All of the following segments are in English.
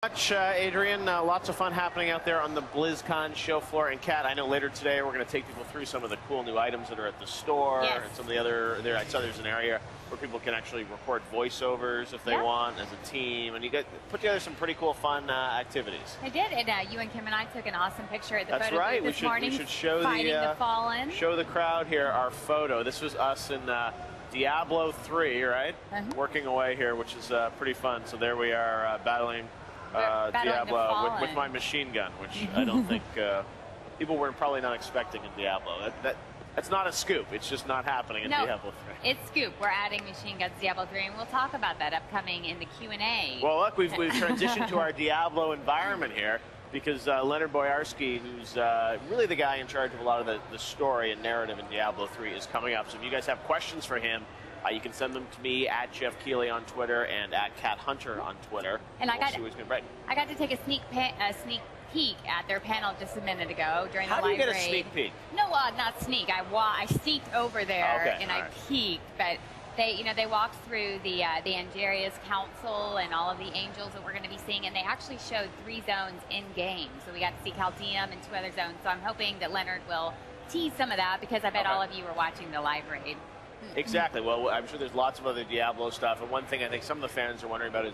Much, Adrian. Lots of fun happening out there on the Blizzcon show floor. And Kat, I know later today we're going to take people through some of the cool new items that are at the store. Yes. And some of the other, I saw there's an area where people can actually record voiceovers if they want as a team. And you put together some pretty cool fun activities. I did, and you and Kim and I took an awesome picture at the That's photo right. booth this morning. We should show fighting the fallen. Show the crowd here our photo. This was us in Diablo 3, right? Working away here, which is pretty fun. So there we are battling Diablo with my machine gun, which I don't think people were probably not expecting in Diablo. That's not a scoop. It's just not happening in Diablo 3. It's scoop. We're adding machine guns to Diablo 3, and we'll talk about that upcoming in the Q&A. Well, look, we've transitioned to our Diablo environment here because Leonard Boyarsky, who's really the guy in charge of a lot of the story and narrative in Diablo 3, is coming up. So if you guys have questions for him, you can send them to me at Jeff Keighley on Twitter and at Kat Hunter on Twitter. And I got to take a sneak peek at their panel just a minute ago during the live raid. How do you get a sneak peek? No, not sneak. I sneaked over there I peeked, but they walked through the Angeria's Council and all of the angels that we're going to be seeing, and they actually showed 3 zones in game. So we got to see Chaldeum and 2 other zones. So I'm hoping that Leonard will tease some of that because I bet all of you were watching the live raid. Exactly. Well, I'm sure there's lots of other Diablo stuff, and one thing I think some of the fans are wondering about is,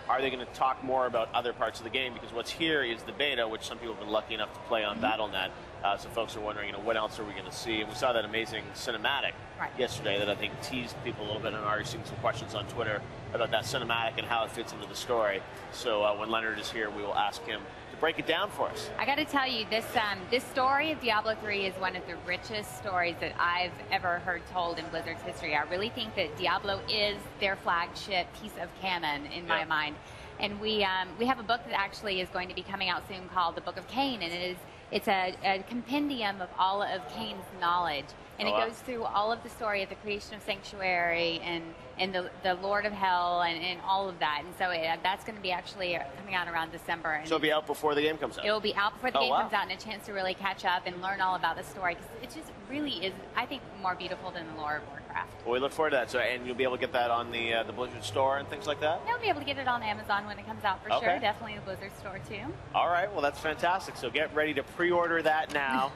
are they going to talk more about other parts of the game? Because what's here is the beta, which some people have been lucky enough to play on Battle.net. So folks are wondering, what else are we going to see? And we saw that amazing cinematic yesterday that I think teased people a little bit, and already seen some questions on Twitter about that cinematic and how it fits into the story. So when Leonard is here, we will ask him to break it down for us. I got to tell you, this story of Diablo 3 is one of the richest stories that I've ever heard told in Blizzard's history. I really think that Diablo is their flagship piece of canon in my mind. And we have a book that actually is going to be coming out soon called The Book of Cain, and it's a compendium of all of Cain's knowledge. And it goes through all of the story of the creation of Sanctuary and the Lord of Hell and all of that. And so that's going to be actually coming out around December. And so it'll be out before the game comes out? It will be out before the game comes out, and a chance to really catch up and learn all about the story. Because it just really is, I think, more beautiful than the lore of Warcraft. Well, we look forward to that. So, and you'll be able to get that on the Blizzard store and things like that? You'll be able to get it on Amazon when it comes out for sure. Definitely the Blizzard store too. All right. Well, that's fantastic. So get ready to pre-order that now.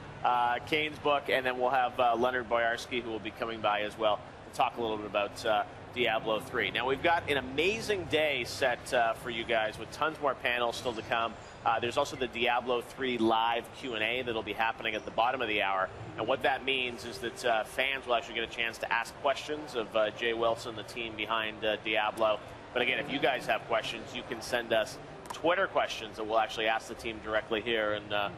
Cain's book, and then we'll have Leonard Boyarsky, who will be coming by as well, to talk a little bit about Diablo 3. Now, we've got an amazing day set for you guys with tons more panels still to come. There's also the Diablo 3 live Q&A that'll be happening at the bottom of the hour. And what that means is that fans will actually get a chance to ask questions of Jay Wilson, the team behind Diablo. But again, if you guys have questions, you can send us Twitter questions that we'll actually ask the team directly here and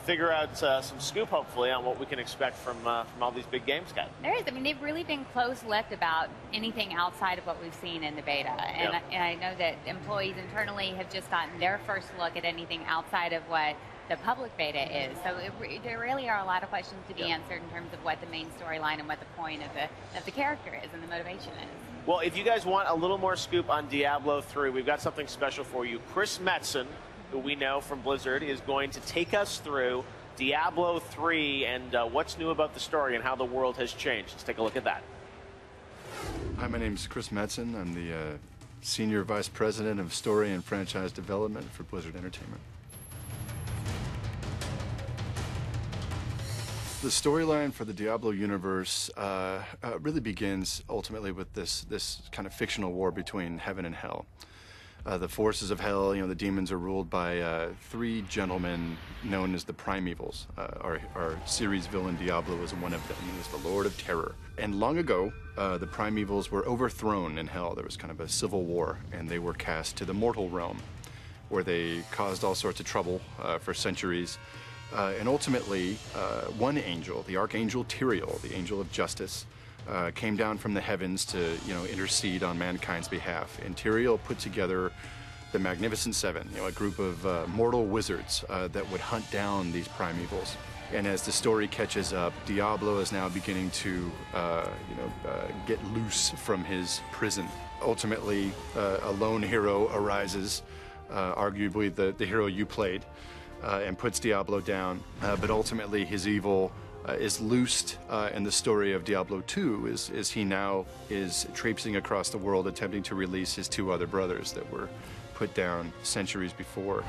figure out some scoop, hopefully, on what we can expect from all these big games, guys. There is. I mean, they've really been close-lipped about anything outside of what we've seen in the beta. And I know that employees internally have just gotten their first look at anything outside of what the public beta is. So there really are a lot of questions to be answered in terms of what the main storyline and what the point of the character is and the motivation is. Well, if you guys want a little more scoop on Diablo 3, we've got something special for you. Chris Metzen, who we know from Blizzard, is going to take us through Diablo 3 and what's new about the story and how the world has changed. Let's take a look at that. Hi, my name is Chris Metzen. I'm the Senior Vice President of Story and Franchise Development for Blizzard Entertainment. The storyline for the Diablo universe really begins ultimately with this kind of fictional war between heaven and hell. The forces of hell, the demons are ruled by 3 gentlemen known as the Primevals. Our series villain Diablo is one of them. He was the Lord of Terror. And long ago, the Primevals were overthrown in hell. There was kind of a civil war, and they were cast to the mortal realm, where they caused all sorts of trouble for centuries. And ultimately, one angel, the Archangel Tyrael, the angel of justice, came down from the heavens to, intercede on mankind's behalf. And Tyrael put together the Magnificent Seven, a group of mortal wizards that would hunt down these primevals. And as the story catches up, Diablo is now beginning to, get loose from his prison. Ultimately, a lone hero arises, arguably the hero you played, and puts Diablo down. But ultimately, his evil is loosed, and the story of Diablo 2 is he now is traipsing across the world attempting to release his 2 other brothers that were put down centuries before.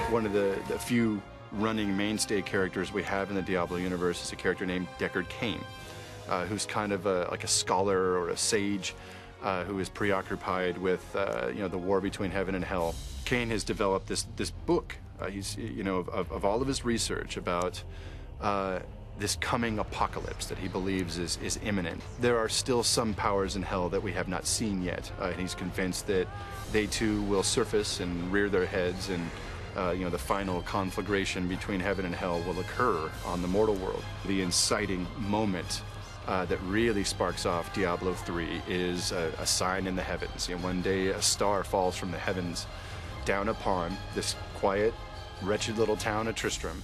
One of the few running mainstay characters we have in the Diablo universe is a character named Deckard Cain, who's kind of like a scholar or a sage who is preoccupied with the war between heaven and hell. Cain has developed this book. He's of all of his research about this coming apocalypse that he believes is imminent. There are still some powers in hell that we have not seen yet, and he's convinced that they too will surface and rear their heads, and the final conflagration between heaven and hell will occur on the mortal world. The inciting moment that really sparks off Diablo 3 is a sign in the heavens. One day a star falls from the heavens down upon this quiet, wretched little town of Tristram,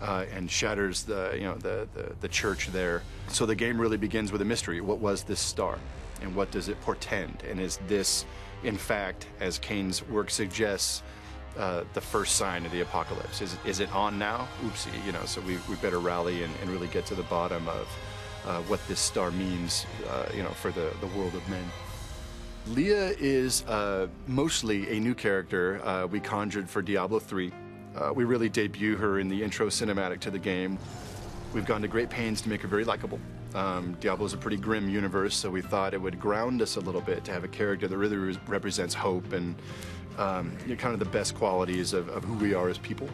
and shatters the church there. So the game really begins with a mystery. What was this star, and what does it portend? And is this, in fact, as Cain's work suggests, the first sign of the apocalypse? Is it on now? Oopsie, so we better rally and really get to the bottom of what this star means, for the world of men. Leah is mostly a new character we conjured for Diablo 3. We really debut her in the intro cinematic to the game. We've gone to great pains to make her very likable. Diablo is a pretty grim universe, so we thought it would ground us a little bit to have a character that really represents hope and kind of the best qualities of who we are as people.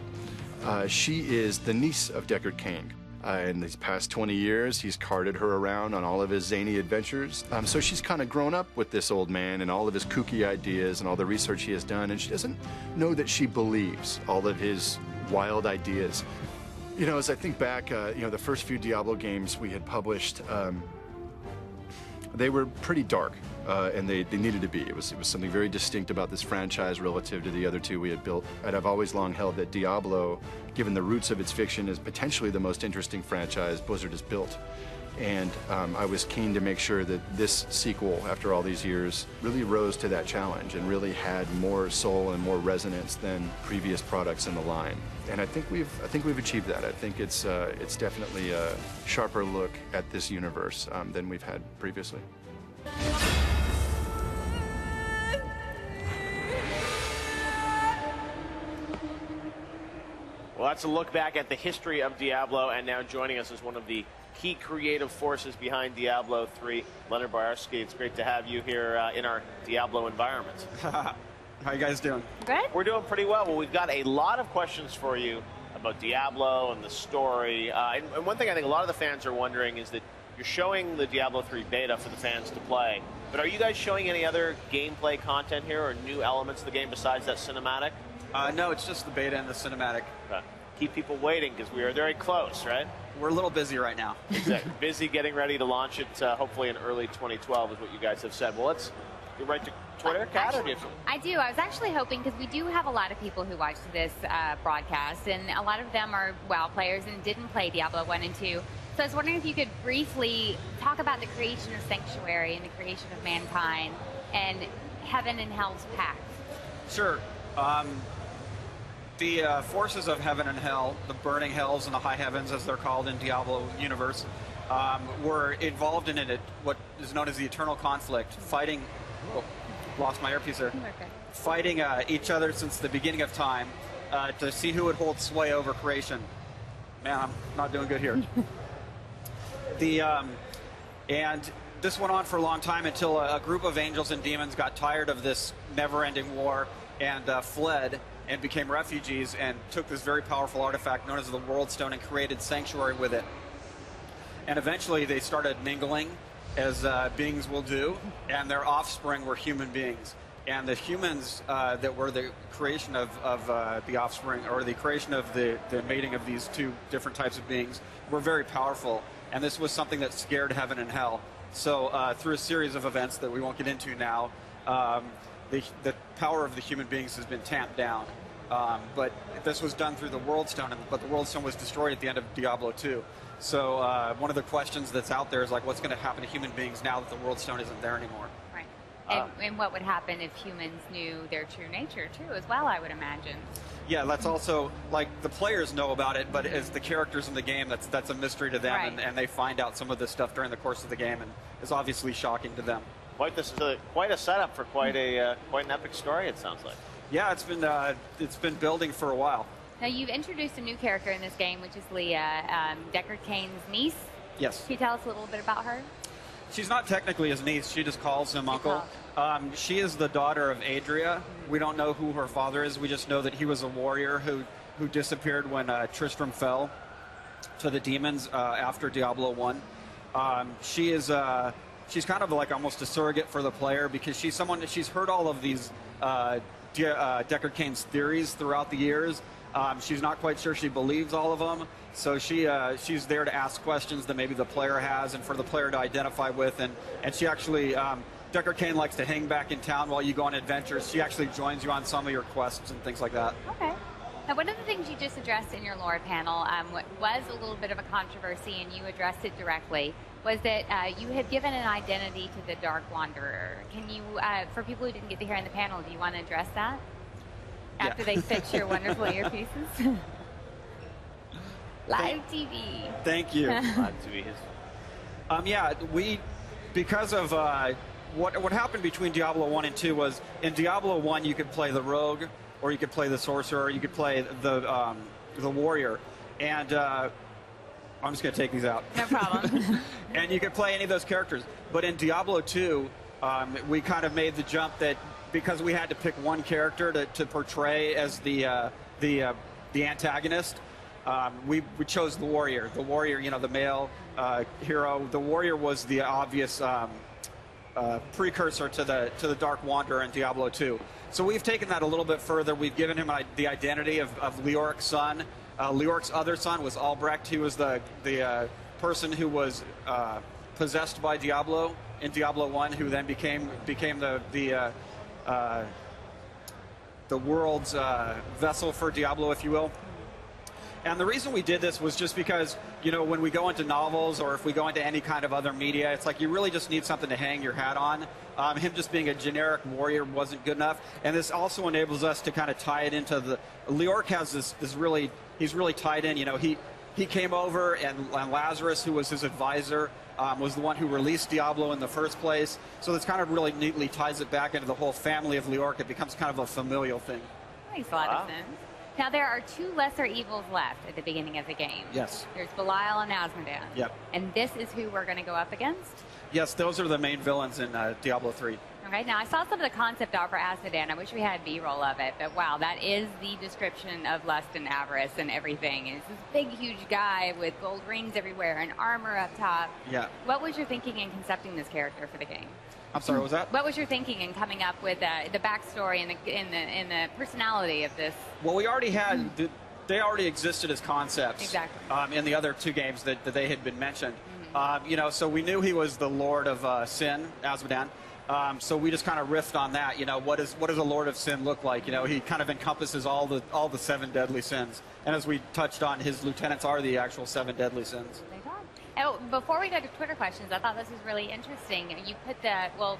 She is the niece of Deckard Cain. In these past 20 years, he's carted her around on all of his zany adventures. So she's kind of grown up with this old man and all of his kooky ideas and all the research he has done, and she doesn't know that she believes all of his wild ideas. As I think back, the first few Diablo games we had published, they were pretty dark, and they needed to be. It was something very distinct about this franchise relative to the other two we had built. And I've always long held that Diablo, given the roots of its fiction, is potentially the most interesting franchise Blizzard has built. And I was keen to make sure that this sequel, after all these years, really rose to that challenge and really had more soul and more resonance than previous products in the line. And I think we've achieved that. I think it's definitely a sharper look at this universe than we've had previously. Well, that's a look back at the history of Diablo, and now joining us is one of the key creative forces behind Diablo 3, Leonard Boyarsky. It's great to have you here in our Diablo environment. How you guys doing? Good. We're doing pretty well. Well, we've got a lot of questions for you about Diablo and the story. And one thing I think a lot of the fans are wondering is that you're showing the Diablo 3 beta for the fans to play, but are you guys showing any other gameplay content here or new elements of the game besides that cinematic? No, it's just the beta and the cinematic. Keep people waiting because we are very close, right? We're a little busy right now. Exactly. Busy getting ready to launch it hopefully in early 2012 is what you guys have said. Well, let's get right to Twitter. Kat, or do you? I do. I was actually hoping, because we do have a lot of people who watch this broadcast, and a lot of them are WoW players and didn't play Diablo 1 and 2. So I was wondering if you could briefly talk about the creation of Sanctuary and the creation of mankind and Heaven and Hell's pact. Sure. The forces of Heaven and Hell, the Burning Hells and the High Heavens, as they're called in Diablo universe, were involved in what is known as the Eternal Conflict, fighting... Oh, lost my earpiece there. Okay. Fighting each other since the beginning of time to see who would hold sway over creation. Man, I'm not doing good here. And this went on for a long time until a group of angels and demons got tired of this never-ending war and fled and became refugees and took this very powerful artifact known as the World Stone and created Sanctuary with it. And eventually they started mingling, as beings will do, and their offspring were human beings. And the humans that were the creation of the offspring, or the creation of the mating of these two different types of beings, were very powerful. And this was something that scared Heaven and Hell. So through a series of events that we won't get into now, the power of the human beings has been tamped down. But this was done through the World Stone, but the World Stone was destroyed at the end of Diablo 2. So one of the questions that's out there is like, what's going to happen to human beings now that the World Stone isn't there anymore? Right. And what would happen if humans knew their true nature, too, as well, I would imagine. Yeah, that's also, like, the players know about it, but as the characters in the game, that's a mystery to them, right. and they find out some of this stuff during the course of the game, and it's obviously shocking to them. Quite a setup for quite an epic story. It sounds like. Yeah, it's been building for a while. Now you've introduced a new character in this game, which is Leah, Deckard Cain's niece. Yes. Can you tell us a little bit about her? She's not technically his niece. She just calls him uncle. She is the daughter of Adria. We don't know who her father is. We just know that he was a warrior who disappeared when Tristram fell to the demons after Diablo 1. She's kind of like almost a surrogate for the player because she's heard all of these Deckard Cain's theories throughout the years. She's not quite sure she believes all of them, so she's there to ask questions that maybe the player has and for the player to identify with. And she actually, Deckard Cain likes to hang back in town while you go on adventures. She actually joins you on some of your quests and things like that. Okay. Now, one of the things you just addressed in your lore panel was a little bit of a controversy, and you addressed it directly, was that you had given an identity to the Dark Wanderer. Can you, for people who didn't get to hear in the panel, do you want to address that? After they fix your wonderful earpieces? Live TV. Thank you. Live TV. Yeah, because of what happened between Diablo 1 and 2 was, in Diablo 1 you could play the rogue, or you could play the sorcerer, or you could play the warrior. And I'm just going to take these out. No problem. And you could play any of those characters. But in Diablo 2, we kind of made the jump that because we had to pick one character to portray as the antagonist, we chose the warrior. The warrior, the male hero. The warrior was the obvious precursor to the Dark Wanderer in Diablo 2. So we've taken that a little bit further. We've given him the identity of Leoric's son. Leoric's other son was Albrecht. He was the person who was possessed by Diablo in Diablo 1, who then became the world's vessel for Diablo, if you will. And the reason we did this was just because, when we go into novels or if we go into any kind of other media, it's like you really just need something to hang your hat on. Him just being a generic warrior wasn't good enough. And this also enables us to kind of tie it into Leoric has this really, he's really tied in. He came over and Lazarus, who was his advisor, was the one who released Diablo in the first place. So this kind of really neatly ties it back into the whole family of Leoric. It becomes kind of a familial thing. Makes a lot of sense. Now, there are two lesser evils left at the beginning of the game. Yes. There's Belial and Azmodan. Yep. And this is who we're going to go up against? Yes, those are the main villains in Diablo 3. Okay, now I saw some of the concept art for Azmodan. I wish we had B-roll of it, but wow, that is the description of lust and avarice and everything. And it's this big, huge guy with gold rings everywhere and armor up top. Yeah. What was your thinking in concepting this character for the game? I'm sorry, what was that? What was your thinking in coming up with the backstory and the personality of this? Well, we already had, they already existed as concepts. Exactly. In the other two games that they had been mentioned. So we knew he was the Lord of Sin, Azmodan. So we just kind of riffed on that. What does a Lord of Sin look like? He kind of encompasses all the 7 deadly sins. And as we touched on, his lieutenants are the actual 7 deadly sins. Oh, before we go to Twitter questions, I thought this was really interesting. You put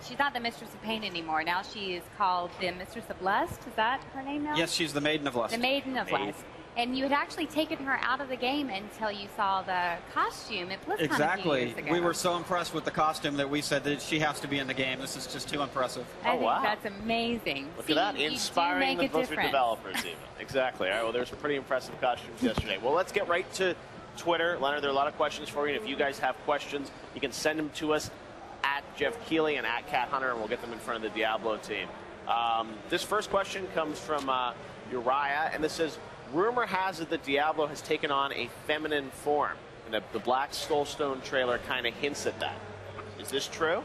she's not the Mistress of Pain anymore. Now she is called the Mistress of Lust. Is that her name now? Yes, she's the Maiden of Lust. The Maiden of Lust. And you had actually taken her out of the game until you saw the costume at Blizzcon exactly. a few years ago. We were so impressed with the costume that we said that she has to be in the game. This is just too impressive. I think that's amazing. Look at that, inspiring the Blizzard developers even. Exactly. All right, well, there's some pretty impressive costumes yesterday. Well, let's get right to Twitter. Leonard, there are a lot of questions for you, and if you guys have questions, you can send them to us at Jeff Keighley and at Cat Hunter, and we'll get them in front of the Diablo team. This first question comes from Uriah, and this says, rumor has it that Diablo has taken on a feminine form, and the Black Soulstone trailer kind of hints at that. Is this true?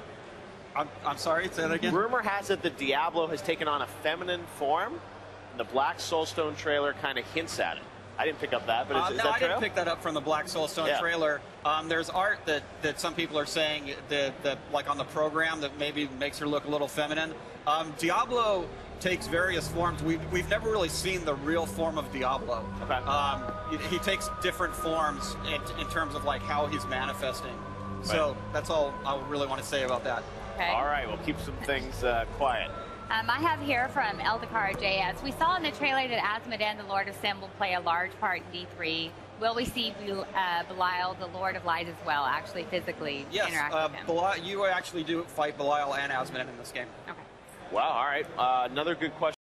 I'm sorry, say that again? Rumor has it that Diablo has taken on a feminine form, and the Black Soulstone trailer kind of hints at it. I didn't pick up that, but is that true? No, I didn't pick that up from the Black Soulstone trailer. There's art that some people are saying that like on the program that maybe makes her look a little feminine. Diablo takes various forms. We've never really seen the real form of Diablo. Okay. He takes different forms in terms of like how he's manifesting. Right. So that's all I really want to say about that. Okay. All right, we'll keep some things quiet. I have here from Eldakar JS. We saw in the trailer that Azmodan, the Lord of Sin, will play a large part in D3. Will we see Belial, the Lord of Lies, as well, actually physically interact with him? Belial, you actually do fight Belial and Asmodean in this game. Okay. Wow, all right. Another good question.